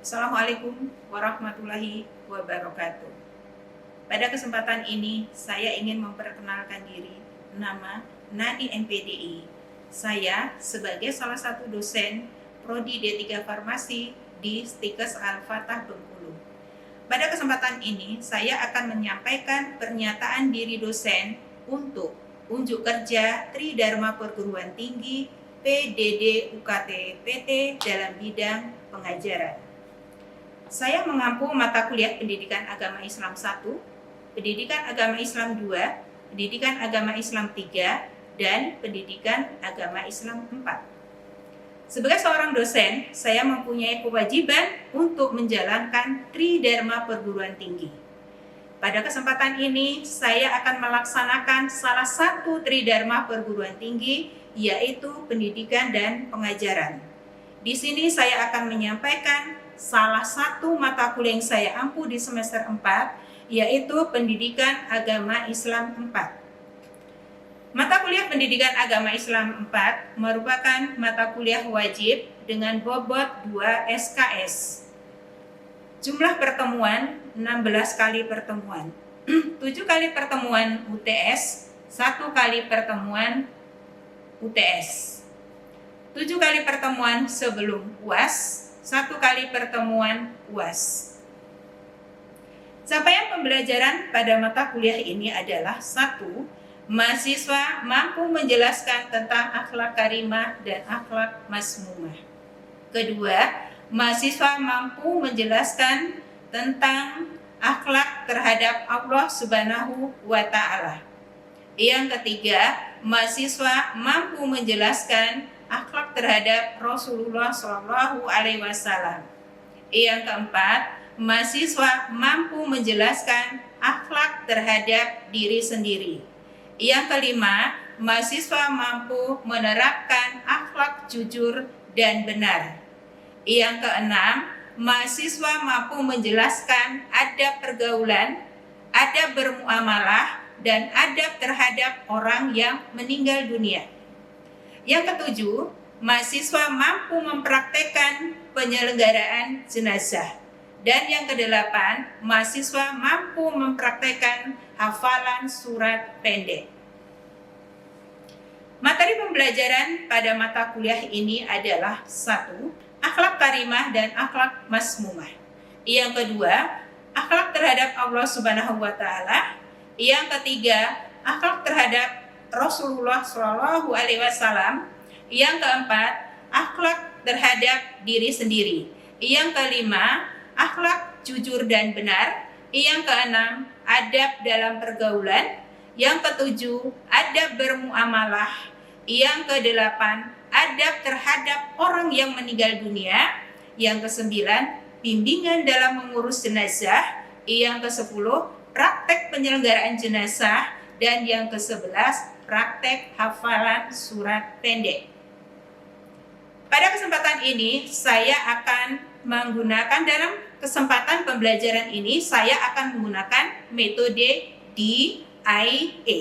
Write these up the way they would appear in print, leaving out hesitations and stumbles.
Assalamualaikum warahmatullahi wabarakatuh. Pada kesempatan ini, saya ingin memperkenalkan diri. Nama Nani MPDI. Saya sebagai salah satu dosen Prodi D3 Farmasi di Stikes Al-Fatah Bengkulu. Pada kesempatan ini, saya akan menyampaikan pernyataan diri dosen untuk unjuk kerja Tridharma Perguruan Tinggi PDD UKT PT dalam bidang pengajaran. Saya mengampu mata kuliah Pendidikan Agama Islam 1, Pendidikan Agama Islam 2, Pendidikan Agama Islam 3, dan Pendidikan Agama Islam 4. Sebagai seorang dosen, saya mempunyai kewajiban untuk menjalankan Tridharma Perguruan Tinggi. Pada kesempatan ini, saya akan melaksanakan salah satu Tridharma Perguruan Tinggi, yaitu Pendidikan dan Pengajaran. Di sini saya akan menyampaikan salah satu mata kuliah yang saya ampu di semester 4, yaitu Pendidikan Agama Islam 4. Mata kuliah Pendidikan Agama Islam 4 merupakan mata kuliah wajib dengan bobot 2 SKS. Jumlah pertemuan 16 kali pertemuan, 7 kali pertemuan UTS, 1 kali pertemuan UTS, 7 kali pertemuan sebelum UAS, 1 kali pertemuan UAS. Capaian pembelajaran pada mata kuliah ini adalah 1. Mahasiswa mampu menjelaskan tentang akhlak karimah dan akhlak masmumah. Kedua, mahasiswa mampu menjelaskan tentang akhlak terhadap Allah Subhanahu wa Ta'ala. Yang ketiga, mahasiswa mampu menjelaskan akhlak terhadap Rasulullah Shallallahu Alaihi Wasallam. Yang keempat, mahasiswa mampu menjelaskan akhlak terhadap diri sendiri. Yang kelima, mahasiswa mampu menerapkan akhlak jujur dan benar. Yang keenam, mahasiswa mampu menjelaskan adab pergaulan, adab bermuamalah, dan adab terhadap orang yang meninggal dunia. Yang ketujuh, mahasiswa mampu mempraktekkan penyelenggaraan jenazah. Dan yang kedelapan, mahasiswa mampu mempraktekkan hafalan surat pendek. Materi pembelajaran pada mata kuliah ini adalah 1. Akhlak karimah dan akhlak masmumah. Yang kedua, akhlak terhadap Allah Subhanahu wa Ta'ala. Yang ketiga, akhlak terhadap Rasulullah Shallallahu Alaihi Wasallam. Yang keempat, akhlak terhadap diri sendiri. Yang kelima, akhlak jujur dan benar. Yang keenam, adab dalam pergaulan. Yang ketujuh, adab bermuamalah. Yang kedelapan, adab terhadap orang yang meninggal dunia. Yang kesembilan, bimbingan dalam mengurus jenazah. Yang kesepuluh, praktek penyelenggaraan jenazah. Dan yang ke-11, praktek hafalan surat pendek. Pada kesempatan ini, saya akan menggunakan dalam kesempatan pembelajaran ini, saya akan menggunakan metode DIA.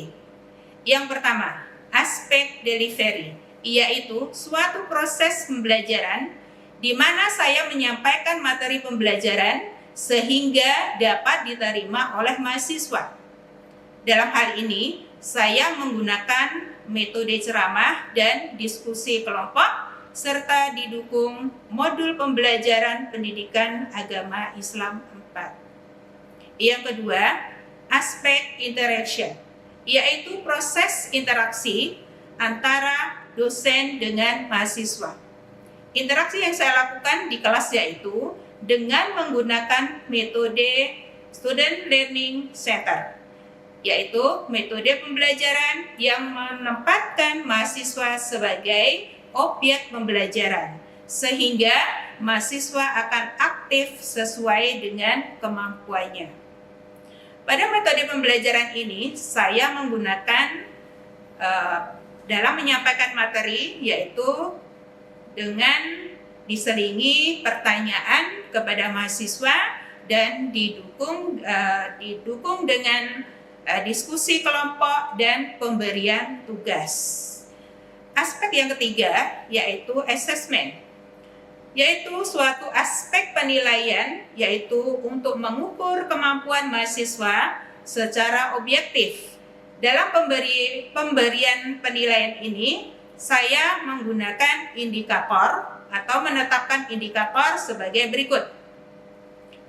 Yang pertama, aspek delivery, yaitu suatu proses pembelajaran di mana saya menyampaikan materi pembelajaran sehingga dapat diterima oleh mahasiswa. Dalam hal ini, saya menggunakan metode ceramah dan diskusi kelompok serta didukung modul pembelajaran Pendidikan Agama Islam 4. Yang kedua, aspek interaction, yaitu proses interaksi antara dosen dengan mahasiswa. Interaksi yang saya lakukan di kelas yaitu dengan menggunakan metode Student Learning Center, yaitu metode pembelajaran yang menempatkan mahasiswa sebagai objek pembelajaran, sehingga mahasiswa akan aktif sesuai dengan kemampuannya. Pada metode pembelajaran ini, saya menggunakan dalam menyampaikan materi, yaitu dengan diselingi pertanyaan kepada mahasiswa dan didukung dengan diskusi kelompok dan pemberian tugas. Aspek yang ketiga yaitu assessment. yaitu suatu aspek penilaian yaitu untuk mengukur kemampuan mahasiswa secara objektif. Dalam pemberian penilaian ini, saya menggunakan indikator atau menetapkan indikator sebagai berikut.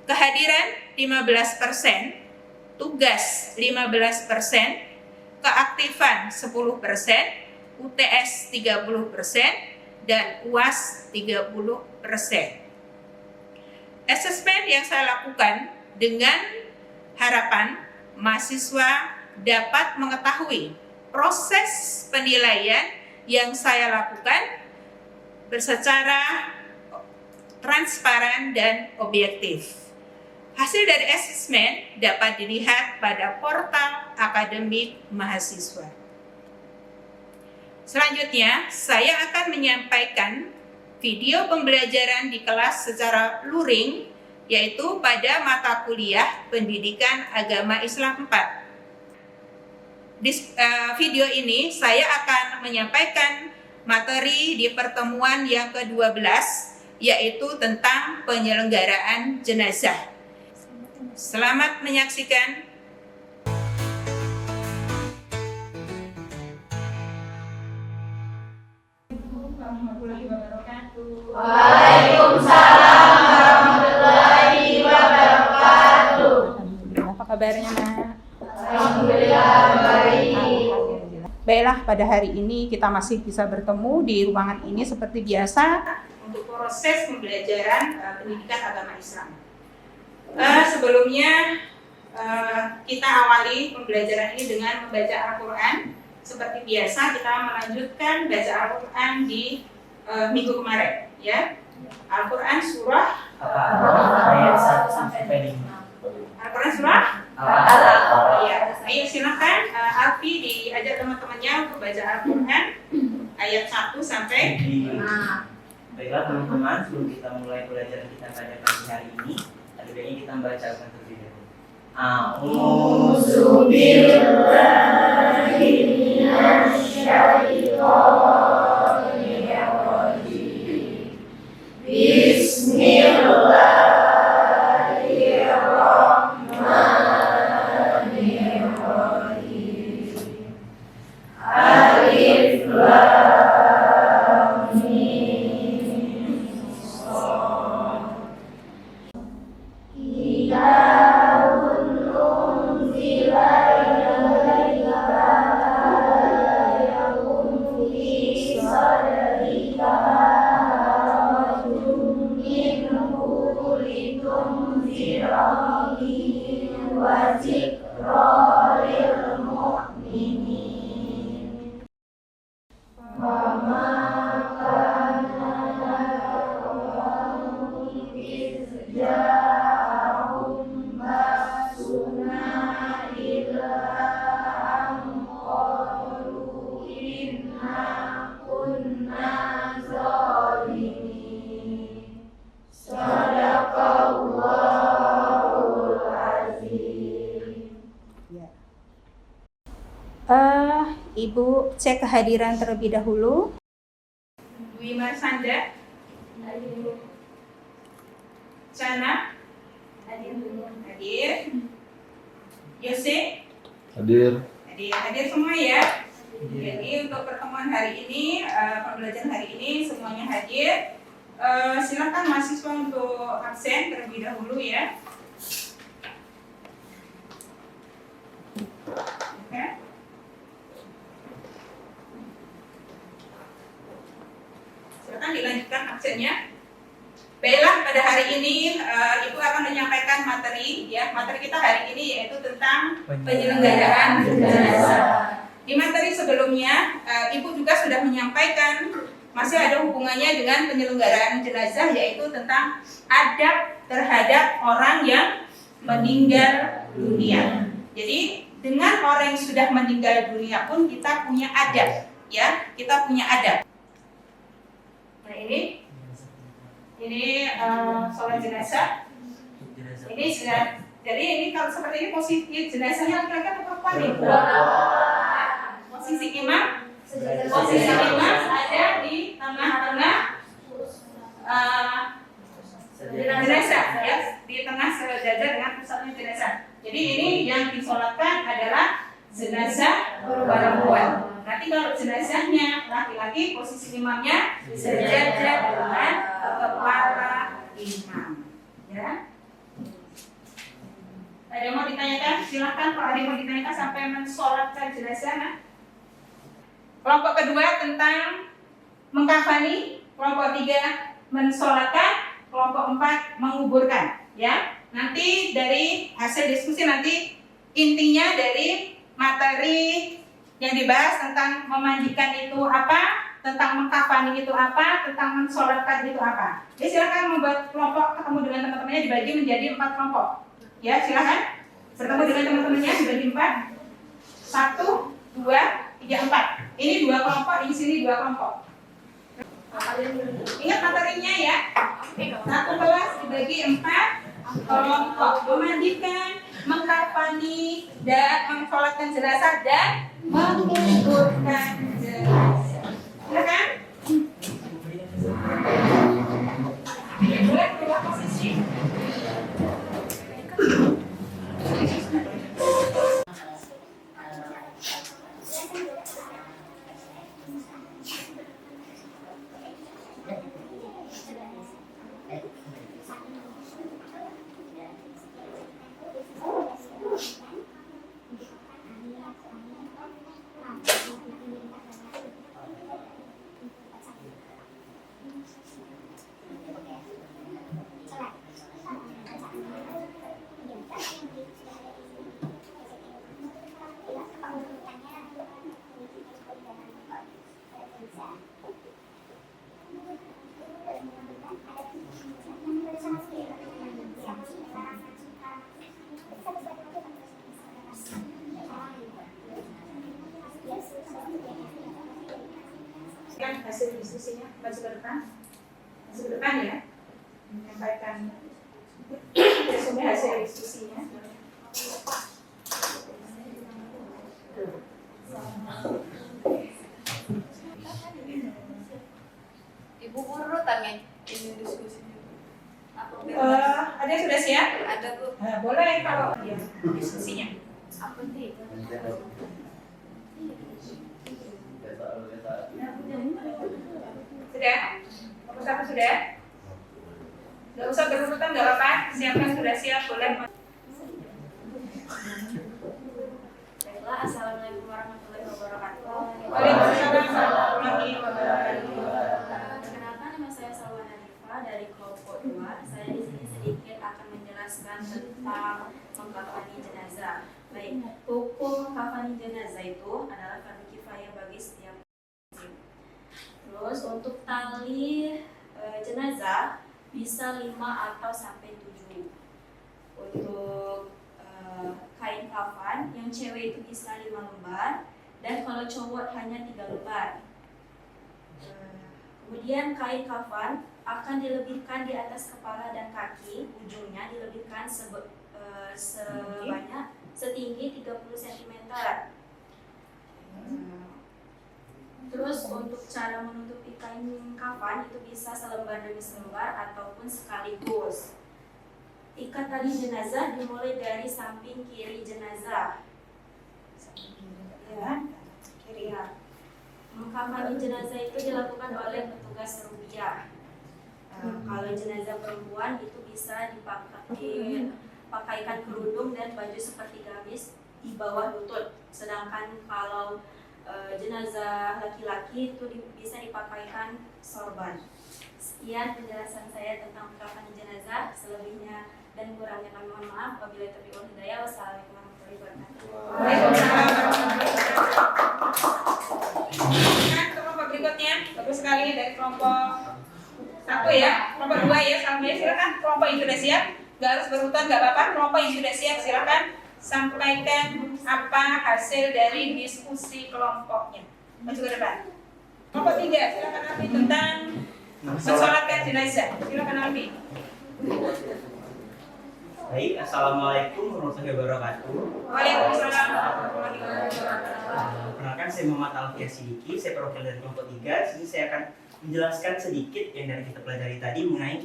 Kehadiran 15%, tugas 15%, keaktifan 10%, UTS 30%, dan UAS 30%. Asesmen yang saya lakukan dengan harapan mahasiswa dapat mengetahui proses penilaian yang saya lakukan secara transparan dan objektif. Hasil dari asesmen dapat dilihat pada portal akademik mahasiswa. Selanjutnya, saya akan menyampaikan video pembelajaran di kelas secara luring, yaitu pada mata kuliah Pendidikan Agama Islam 4. Di video ini saya akan menyampaikan materi di pertemuan yang ke-12, yaitu tentang penyelenggaraan jenazah. Selamat menyaksikan. Waalaikumsalam warahmatullahi wabarakatuh. Apa kabarnya, Nak? Alhamdulillah baik. Baiklah, pada hari ini kita masih bisa bertemu di ruangan ini seperti biasa untuk proses pembelajaran pendidikan agama Islam. Sebelumnya kita awali pembelajaran ini dengan membaca Al-Quran. Seperti biasa kita melanjutkan baca Al-Quran di minggu kemarin, ya. Al-Quran surah ayat 1 sampai 5. Al-Quran surah ya. Ayo silakan Alfi diajak teman-temannya untuk baca Al-Quran ayat 1 sampai 5. Baiklah teman-teman, sebelum kita mulai pelajaran kita pada pagi hari ini, ada baiknya kita membaca Al-Quran terlebih dahulu. A'udzubillahi minasyaitonir rajim. Bismillahirrahmanirrahim. Alif Lam Mim Shad. Kitabun unzila ilaika yakun fi sadrika harajun minhu litunzira bihi wa zikra lil mu'minin. Wa ma kana lahum iz ja'ahum ba'suna illa an qalu inna kunna zalimin. Sadaqallahul azim. Ibu cek kehadiran terlebih dahulu. Dwi Marsanda, Cana, hadir. Yose, Hadir. hadir semua ya. Jadi untuk pertemuan hari ini, pembelajaran hari ini semuanya hadir. Silakan mahasiswa untuk absen terlebih dahulu ya. Oke. Silakan dilanjutkan absennya. Baiklah, pada hari ini Ibu akan menyampaikan materi ya. Materi kita hari ini yaitu tentang penyelenggaraan jenazah. Di materi sebelumnya Ibu juga sudah menyampaikan masih ada hubungannya dengan penyelenggaraan jenazah, yaitu tentang adab terhadap orang yang meninggal dunia. Jadi dengan orang yang sudah meninggal dunia pun kita punya adab ya, kita punya adab. Nah ini sholat jenazah. Ini sudah, jadi ini kalau seperti ini posisi jenazahnya laki-laki atau perempuan nih? Posisi imam ada di tengah-tengah jenazah ya, di tengah sejajar dengan pusatnya jenazah. Jadi ini yang disolatkan adalah jenazah perempuan. Nanti kalau jenazahnya laki-laki, posisi imamnya sejajar dengan kepala imam. Ya. Ada yang mau ditanyakan? Silahkan kalau ada yang mau ditanyakan sampai mensolatkan jenazah. Nah. Kelompok kedua tentang mengkafani, kelompok 3 mensolatkan, kelompok 4 menguburkan. Ya, nanti dari hasil diskusi nanti intinya dari materi yang dibahas tentang memandikan itu apa, tentang mengkafani itu apa, tentang mensolatkan itu apa. Jadi silakan membuat kelompok, ketemu dengan teman-temannya dibagi menjadi 4 kelompok. Ya, silakan bertemu dengan teman-temannya dibagi 4. 1, 2, 3, 4. Ini 2 kelompok, di sini 2 kelompok. Ingat materinya ya. 1 kelas dibagi 4 kelompok. Memandikan, mengkafani, dan mensolatkan jenazah dan menguburkan jenazah. Silakan. Boleh berubah posisi. Hasil diskusinya masuk ke depan ya, menyampaikan resume hasil diskusinya. Ibu urutan kan ini diskusinya. Ada yang sudah siap? Ada Bu. Boleh kalau ya, diskusinya. Apa sih? Sudah? Nomor 1 sudah? Gak usah berurutan, gak apa-apa. Siapa sudah siap, boleh. Baiklah, assalamualaikum warahmatullahi wabarakatuh. Waalaikumsalam warahmatullahi wabarakatuh. Perkenalkan, nama saya Salwa Hanifa dari kelompok 2. Saya di sini sedikit akan menjelaskan tentang mengkafani jenazah. Baik, hukum mengkafani jenazah itu adalah fardu kifayah bagi setiap muslim. Terus untuk tali jenazah bisa 5 atau sampai 7. Untuk kain kafan yang cewek itu bisa 5 lembar dan kalau cowok hanya 3 lembar. Kemudian kain kafan akan dilebihkan di atas kepala dan kaki, ujungnya dilebihkan sebanyak setinggi 30 cm. Terus untuk cara menutupi kain kafan itu bisa selembar demi selembar ataupun sekaligus. Ikat tali jenazah dimulai dari samping kiri jenazah. Ya, kiri ya. Mengkafani jenazah itu dilakukan oleh petugas ruqyah. Kalau jenazah perempuan itu bisa dipakaikan kerudung dan baju seperti gamis di bawah lutut. Sedangkan kalau jenazah laki-laki itu bisa dipakaikan sorban. Sekian penjelasan saya tentang mengkafani jenazah. Selebihnya dan kurangnya kami mohon maaf. Wabillahi taufiq wal hidayah. Wassalamualaikum warahmatullahi wabarakatuh. Waalaikumsalam warahmatullahi wabarakatuh. Kelompok berikutnya bagus sekali dari kelompok 1 ya, kelompok 2 ya, sampai silakan kelompok yang sudah siap, nggak harus berurutan nggak apa-apa. Kelompok yang sudah siap silakan sampaikan apa hasil dari diskusi kelompoknya. Maju ke depan. Kelompok 3 silakan Alfi tentang mensolatkan jenazah. Silakan Alfi. Baik, assalamualaikum warahmatullahi wabarakatuh. Waalaikumsalam warahmatullahi wabarakatuh. Perkenalkan, saya Muhammad Alfian Sidiki, saya perwakilan dari kelompok 3. Di sini saya akan menjelaskan sedikit yang dari kita pelajari tadi mengenai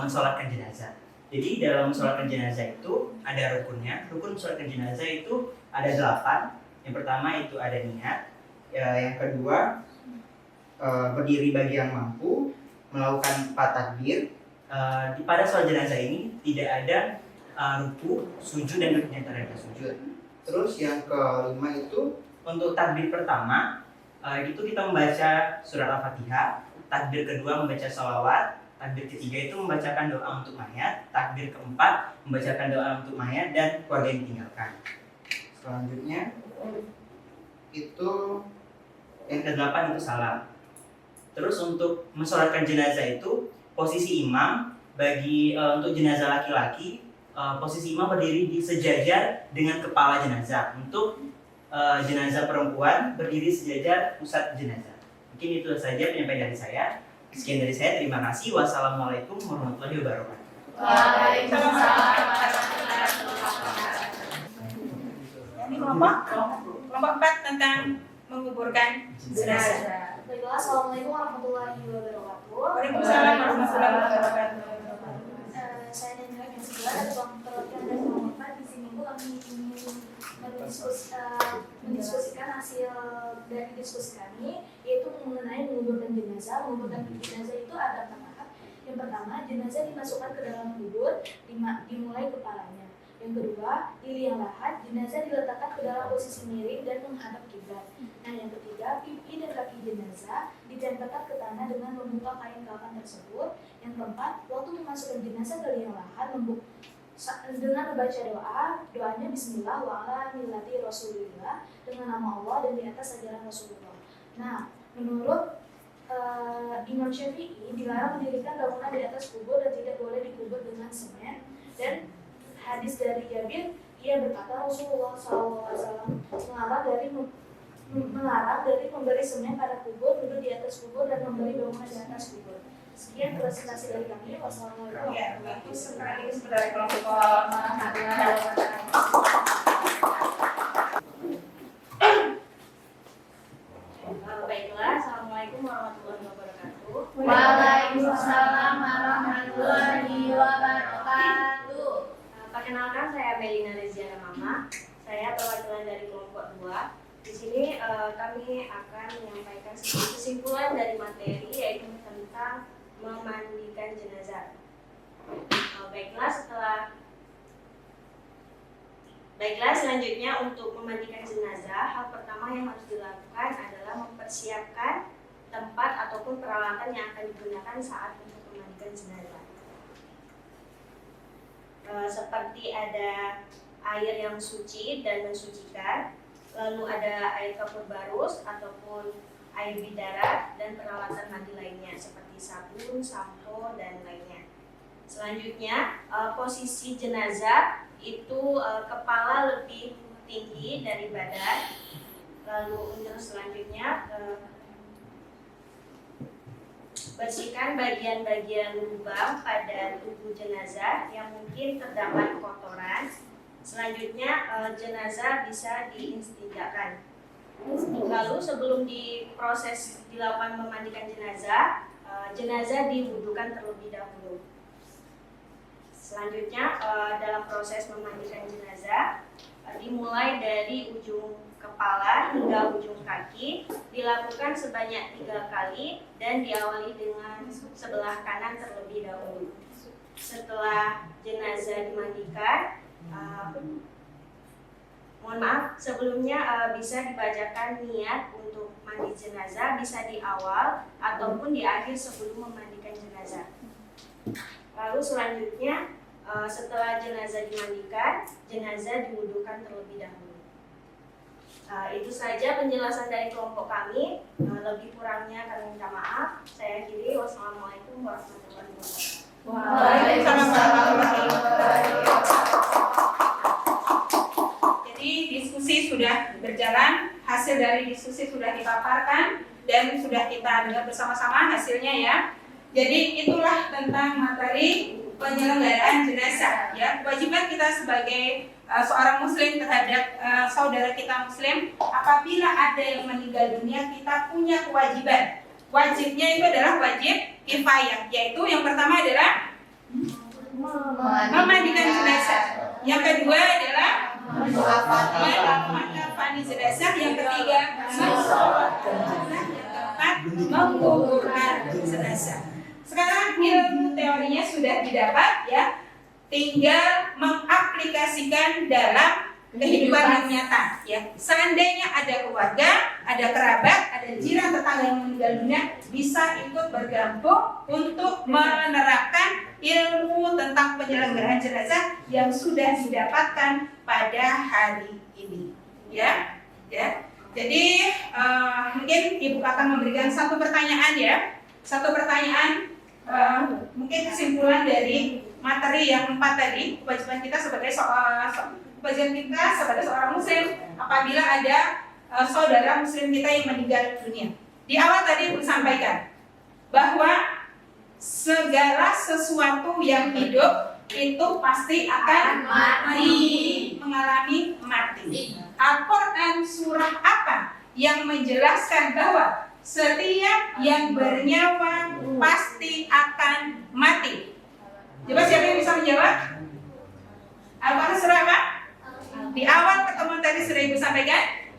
mensolatkan jenazah. Jadi dalam mensolatkan jenazah itu ada rukunnya. Rukun mensolatkan jenazah itu ada 8. Yang pertama itu ada niat. Yang kedua berdiri bagi yang mampu, melakukan 4 takbir. Pada sholat jenazah ini tidak ada ruku, sujud dan kenyataran sujud. Terus yang kelima itu untuk takbir pertama itu kita membaca surat Al-Fatihah. Takbir kedua membaca sholawat. Takbir ketiga itu membacakan doa untuk mayat. Takbir keempat membacakan doa untuk mayat dan keluarga yang ditinggalkan. Selanjutnya itu yang ke-8 itu salam. Terus untuk mensolatkan jenazah itu posisi imam bagi untuk jenazah laki-laki posisi imam berdiri di sejajar dengan kepala jenazah. Untuk jenazah perempuan berdiri sejajar pusat jenazah. Mungkin itu saja penyampaian dari saya. Sekian dari saya, terima kasih. Wassalamualaikum warahmatullahi wabarakatuh. Waalaikumsalam warahmatullahi wabarakatuh. Ini kelompok 4 tentang menguburkan jenazah. Baiklah, assalamualaikum warahmatullahi wabarakatuh. Waalaikumsalam warahmatullahi wabarakatuh. Saya Nendra Kinsigla dari perwakilan dari kelompok 4. Di sini Bu kami ingin mendiskusikan hasil dari diskusi kami, yaitu mengenai menguburkan jenazah. Menguburkan jenazah itu ada 4 tahap. Yang pertama, jenazah dimasukkan ke dalam kubur, dimulai kepalanya. Yang kedua, di liang lahat, jenazah diletakkan ke dalam posisi miring dan menghadap kiblat. Nah, yang ketiga, pipi dan kaki jenazah ditempelkan ke tanah dengan membuka kain kafan tersebut. Yang keempat, waktu memasukkan jenazah ke liang lahat dengan membaca doanya Bismillah wa ala millati Rasulillah, dengan nama Allah dan di atas ajaran Rasulullah. Nah, menurut Imam Syafi'i dilarang mendirikan bangunan di atas kubur dan tidak boleh dikubur dengan semen. Dan hadis dari Jabir, ia berkata Rasulullah SAW melarang dari memberi semen pada kubur, duduk di atas kubur dan memberi bangunan di atas kubur. Sekian presentasi dari kami. Wassalamualaikum warahmatullahi wabarakatuh. Dari kelompok warahmatullahi wabarakatuh. Baiklah, assalamualaikum warahmatullahi wabarakatuh. Waalaikumsalam warahmatullahi wabarakatuh. Perkenalkan, saya Melina Reziana Mama. Saya perwakilan dari kelompok 2. Di sini kami akan menyampaikan kesimpulan dari materi, yaitu tentang memandikan jenazah. Baiklah, selanjutnya untuk memandikan jenazah, hal pertama yang harus dilakukan adalah mempersiapkan tempat ataupun peralatan yang akan digunakan saat untuk memandikan jenazah. Seperti ada air yang suci dan mensucikan, lalu ada air kapur barus ataupun air bidara, dan peralatan mandi lainnya seperti sabun, sampo, dan lainnya. Selanjutnya, posisi jenazah itu kepala lebih tinggi dari badan. Lalu untuk selanjutnya, bersihkan bagian-bagian lubang pada tubuh jenazah yang mungkin terdapat kotoran. Selanjutnya, jenazah bisa diistinjakan. Lalu sebelum dilakukan memandikan jenazah, jenazah diwudukan terlebih dahulu. Selanjutnya, dalam proses memandikan jenazah, dimulai dari ujung kepala hingga ujung kaki, dilakukan sebanyak 3 kali dan diawali dengan sebelah kanan terlebih dahulu. Setelah jenazah dimandikan, mohon maaf, sebelumnya bisa dibacakan niat untuk mandi jenazah, bisa di awal ataupun di akhir sebelum memandikan jenazah. Lalu selanjutnya, setelah jenazah dimandikan, jenazah diwudukan terlebih dahulu. Itu saja penjelasan dari kelompok kami. Lebih kurangnya kami minta maaf. Saya akhiri. Wassalamualaikum warahmatullahi wabarakatuh. Waalaikumsalam warahmatullahi wabarakatuh. Jadi diskusi sudah berjalan, hasil dari diskusi sudah dipaparkan dan sudah kita dengar bersama-sama hasilnya ya. Jadi itulah tentang materi penyelenggaraan jenazah ya. Kewajiban kita sebagai seorang muslim terhadap saudara kita muslim, apabila ada yang meninggal dunia, kita punya kewajiban wajibnya itu adalah wajib kifayah, yaitu yang pertama adalah memandikan jenazah, yang kedua adalah mengkafani jenazah, yang ketiga mensolatkan jenazah, yang keempat menguburkan jenazah. Sekarang ilmu teorinya sudah didapat ya, tinggal mengaplikasikan dalam kehidupan yang nyata ya. Seandainya ada keluarga, ada kerabat, ada jiran tetangga yang meninggal dunia, bisa ikut bergabung untuk menerapkan ilmu tentang penyelenggaraan jenazah yang sudah didapatkan pada hari ini ya. Jadi mungkin Ibu akan memberikan satu pertanyaan ya, mungkin kesimpulan dari materi yang 4 tadi. Kewajiban kita sebagai seorang muslim apabila ada saudara muslim kita yang meninggal dunia. Di awal tadi Ibu sampaikan bahwa segala sesuatu yang hidup itu pasti akan mengalami mati. Al-Quran surah apa yang menjelaskan bahwa setiap yang bernyawa pasti akan mati? Coba siapa yang bisa menjawab? Al-Quran surah apa? Di awal pertemuan tadi sudah Ibu sampaikan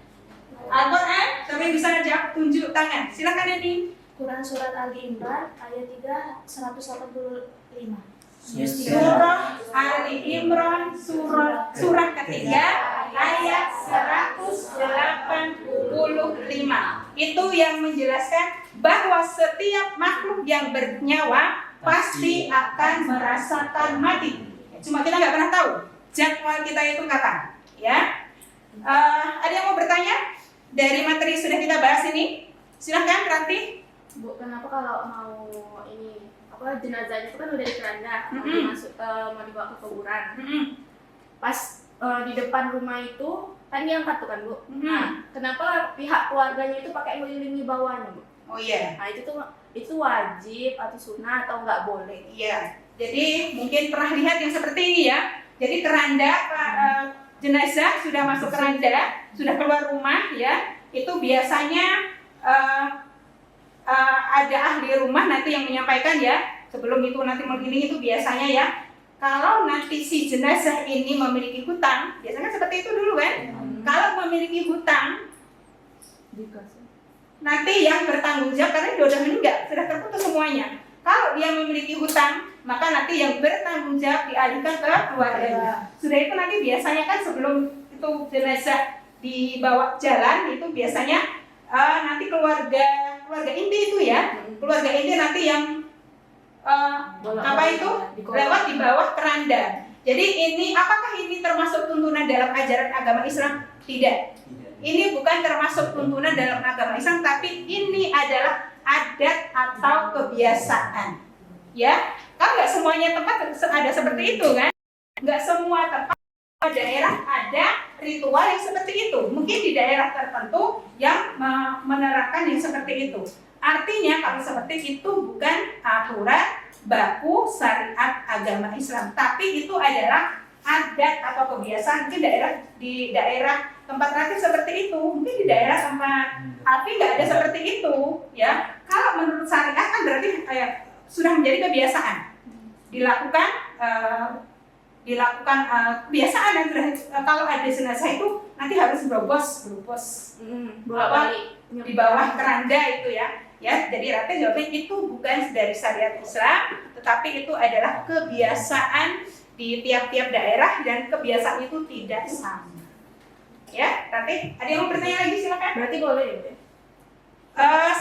Al-Quran, siapa yang bisa jawab? Tunjuk tangan, silakan Edi. Quran surat Ali Imran ayat 3 185. Surah Ali Imran surah ketiga ayat 185. Itu yang menjelaskan bahwa setiap makhluk yang bernyawa pasti akan merasakan mati. Cuma kita nggak pernah tahu jadwal kita itu kapan, ya. Ada yang mau bertanya dari materi yang sudah kita bahas ini? Silahkan, Ranti. Bu, kenapa kalau mau ini jenazahnya itu kan udah di keranda, mau dibawa ke kuburan. Pas di depan rumah itu kan diangkat tuh kan, Bu. Nah, kenapa pihak keluarganya itu pakai melilingi bawahnya, Bu? Oh iya. Nah, itu wajib atau sunnah atau nggak boleh? Iya. Jadi mungkin pernah lihat yang seperti ini ya. Jadi keranda jenazah sudah masuk keranda, sudah keluar rumah ya. Itu biasanya ada ahli rumah nanti yang menyampaikan ya. Sebelum itu nanti menggiling itu biasanya ya. Kalau nanti si jenazah ini memiliki hutang, biasanya seperti itu dulu kan. Kalau memiliki hutang, nanti yang bertanggung jawab karena dia sudah meninggal, sudah terputus semuanya. Kalau dia memiliki hutang, maka nanti yang bertanggung jawab dialihkan ke keluarganya. Sudah itu nanti biasanya kan sebelum itu jenazah dibawa jalan itu biasanya nanti keluarga inti itu ya, keluarga inti nanti yang lewat di bawah keranda. Jadi ini apakah ini termasuk tuntunan dalam ajaran agama Islam? Tidak. Ini bukan termasuk tuntunan dalam agama Islam, tapi ini adalah adat atau kebiasaan. Ya, kan nggak semuanya tempat ada seperti itu kan? Nggak semua tempat daerah ada ritual yang seperti itu. Mungkin di daerah tertentu yang menerapkan yang seperti itu. Artinya kalau seperti itu bukan aturan baku syariat agama Islam, tapi itu adalah adat atau kebiasaan. Mungkin di daerah tempat Ratih seperti itu, mungkin di daerah tempat Alfi nggak ada seperti itu, ya. Kalau menurut syariat kan berarti sudah menjadi kebiasaan, dilakukan kebiasaan dan kalau ada jenazah itu nanti harus berobos di bawah keranda itu ya. Jadi Ratih jawabnya itu bukan dari syariat Islam, tetapi itu adalah kebiasaan di tiap-tiap daerah dan kebiasaan itu tidak sama. Ya, Ratih, ada yang mau bertanya lagi silakan. Berarti boleh ya?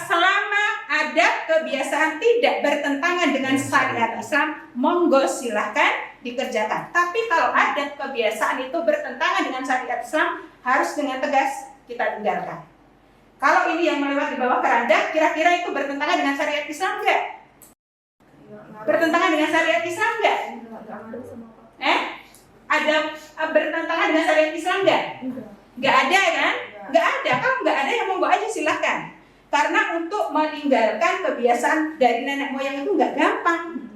Selama ada kebiasaan tidak bertentangan dengan syariat Islam, monggo silahkan dikerjakan. Tapi kalau ada kebiasaan itu bertentangan dengan syariat Islam, harus dengan tegas kita tinggalkan. Kalau ini yang melewat di bawah keranda, kira-kira itu bertentangan dengan syariat Islam enggak? Bertentangan dengan syariat Islam enggak? Ada bertentangan dengan syariat Islam enggak? Enggak ada kan? Enggak ada. Kalau enggak ada ya monggo aja silahkan. Karena untuk meninggalkan kebiasaan dari nenek moyang itu enggak gampang.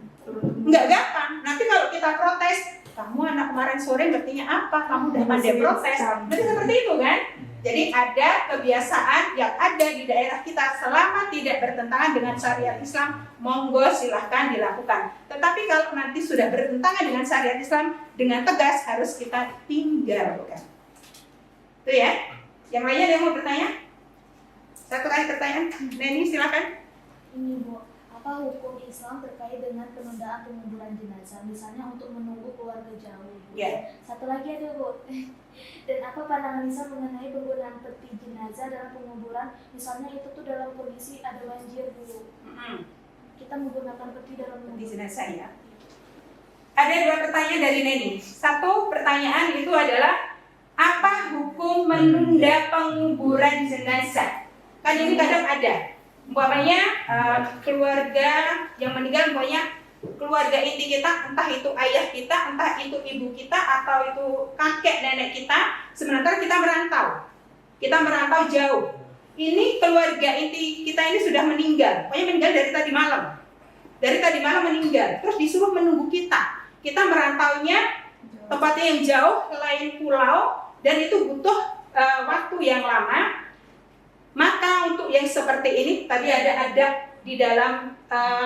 Enggak gampang. Nanti kalau kita protes, kamu anak kemarin sore ngertinya apa? Kamu udah pandai protes. Jadi seperti itu kan? Jadi ada kebiasaan yang ada di daerah kita selama tidak bertentangan dengan syariat Islam, monggo silahkan dilakukan. Tetapi kalau nanti sudah bertentangan dengan syariat Islam, dengan tegas harus kita tinggalkan. Itu ya. Yang lainnya ada yang mau bertanya? Satu kali pertanyaan. Neni silakan. Ini Bu, apa hukum Islam terkait dengan penundaan penguburan jenazah, misalnya untuk menunggu keluarga jauh? Ya. Satu lagi ada Bu. Dan apa pandangan Islam mengenai penggunaan peti jenazah dalam penguburan, misalnya itu tuh dalam kondisi ada banjir Bu. Kita menggunakan peti dalam Di penguburan jenazah ya. Ada dua pertanyaan dari Neni. Satu pertanyaan itu adalah apa hukum menunda penguburan jenazah? Kan ini kadang ada. Umpamanya keluarga yang meninggal, umpamanya keluarga inti kita, entah itu ayah kita, entah itu ibu kita, atau itu kakek nenek kita, sementara kita merantau jauh. Ini keluarga inti kita ini sudah meninggal, pokoknya meninggal dari tadi malam meninggal, terus disuruh menunggu kita merantaunya tempatnya yang jauh, lain pulau, dan itu butuh waktu yang lama. Maka untuk yang seperti ini, tadi ada adab di dalam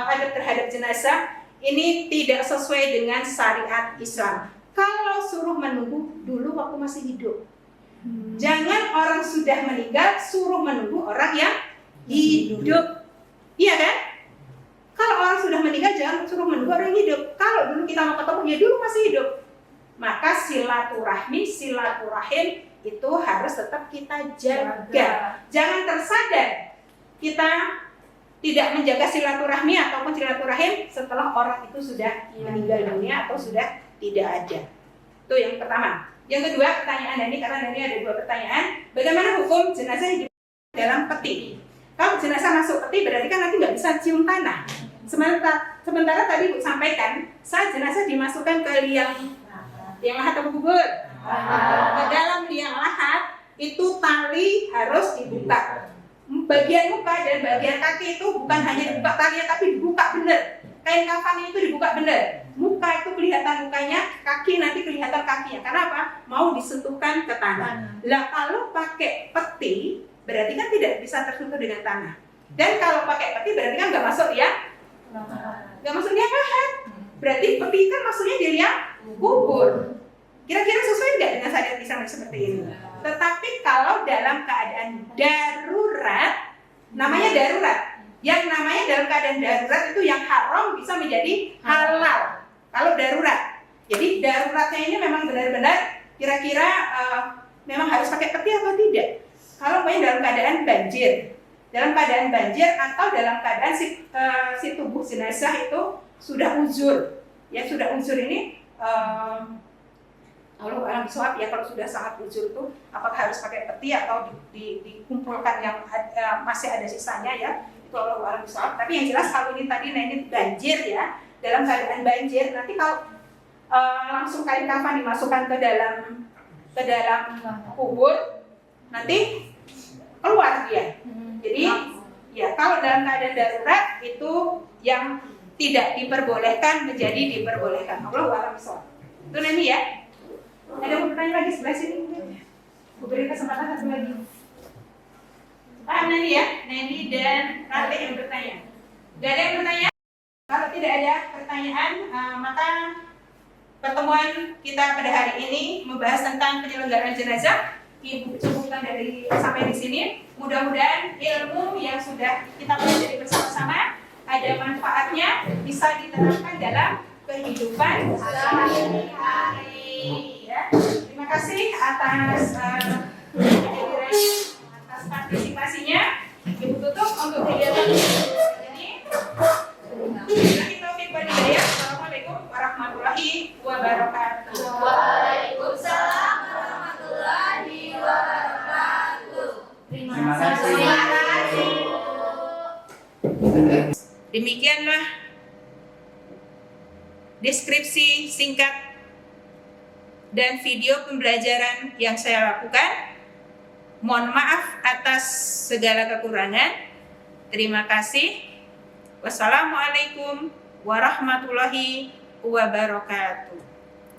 adab terhadap jenazah, ini tidak sesuai dengan syariat Islam. Kalau suruh menunggu dulu waktu masih hidup. Jangan orang sudah meninggal suruh menunggu orang yang hidup. Iya kan? Kalau orang sudah meninggal jangan suruh menunggu orang yang hidup. Kalau dulu kita mau ketemu, ya dulu masih hidup. Maka silaturahim itu harus tetap kita jaga. Jangan tersadar kita tidak menjaga silaturahmi ataupun silaturahim setelah orang itu sudah meninggal dunia atau sudah tidak ada. Itu yang pertama. Yang kedua, pertanyaan Dani, karena Dani ada dua pertanyaan. Bagaimana hukum jenazah hidup dalam peti? Kalau jenazah masuk peti berarti kan nanti nggak bisa cium tanah. Sementara tadi Bu sampaikan, saat jenazah dimasukkan ke liang lahat atau kubur, ke dalam liang lahat itu tali harus dibuka. Bagian muka dan bagian kaki itu bukan hanya dibuka talinya, tapi dibuka benar. Kain kafannya itu dibuka benar. Muka itu kelihatan mukanya, kaki nanti kelihatan kakinya. Karena apa? Mau disentuhkan ke tanah. Lah kalau pakai peti, berarti kan tidak bisa tersentuh dengan tanah. Dan kalau pakai peti berarti kan nggak masuk ya? Nggak masuk liang lahat. Berarti peti kan maksudnya di liang kubur. Kira-kira sesuai nggak dengan syariat Islam seperti ini? Tetapi kalau dalam keadaan darurat, namanya darurat. Yang namanya dalam keadaan darurat itu yang haram bisa menjadi halal. Kalau darurat. Jadi daruratnya ini memang benar-benar kira-kira memang harus pakai peti atau tidak. Kalau dalam keadaan banjir. Dalam keadaan banjir atau dalam keadaan si tubuh jenazah itu sudah uzur. Ya sudah uzur ini Allah alam bisawab ya, kalau sudah sangat uzur itu apakah harus pakai peti atau dikumpulkan yang masih ada sisanya ya, itu Allah alam bisawab. Tapi yang jelas kalau ini tadi ini banjir ya, dalam keadaan banjir nanti kalau langsung kain kafan dimasukkan ke dalam kubur nanti keluar dia. Jadi ya kalau dalam keadaan darurat itu yang tidak diperbolehkan menjadi diperbolehkan. Allah alam bisawab. Itu nanti ya. Ada mau bertanya lagi sebelah sini mungkin? Aku beri kesempatan satu lagi. Neni ya, Neni dan Rale yang bertanya. Gak ada yang bertanya? Kalau tidak ada pertanyaan, maka pertemuan kita pada hari ini membahas tentang penyelenggaraan jenazah. Ibu cukupkan dari sampai di sini. Mudah-mudahan ilmu yang sudah kita pelajari bersama-sama ada manfaatnya, bisa diterapkan dalam kehidupan sehari-hari. Ya. Terima kasih atas partisipasinya. Ibu tutup untuk kegiatan ini. Assalamualaikum warahmatullahi wabarakatuh. Waalaikumsalam warahmatullahi wabarakatuh. Terima kasih. Demikianlah deskripsi singkat dan video pembelajaran yang saya lakukan. Mohon maaf atas segala kekurangan. Terima kasih. Wassalamualaikum warahmatullahi wabarakatuh.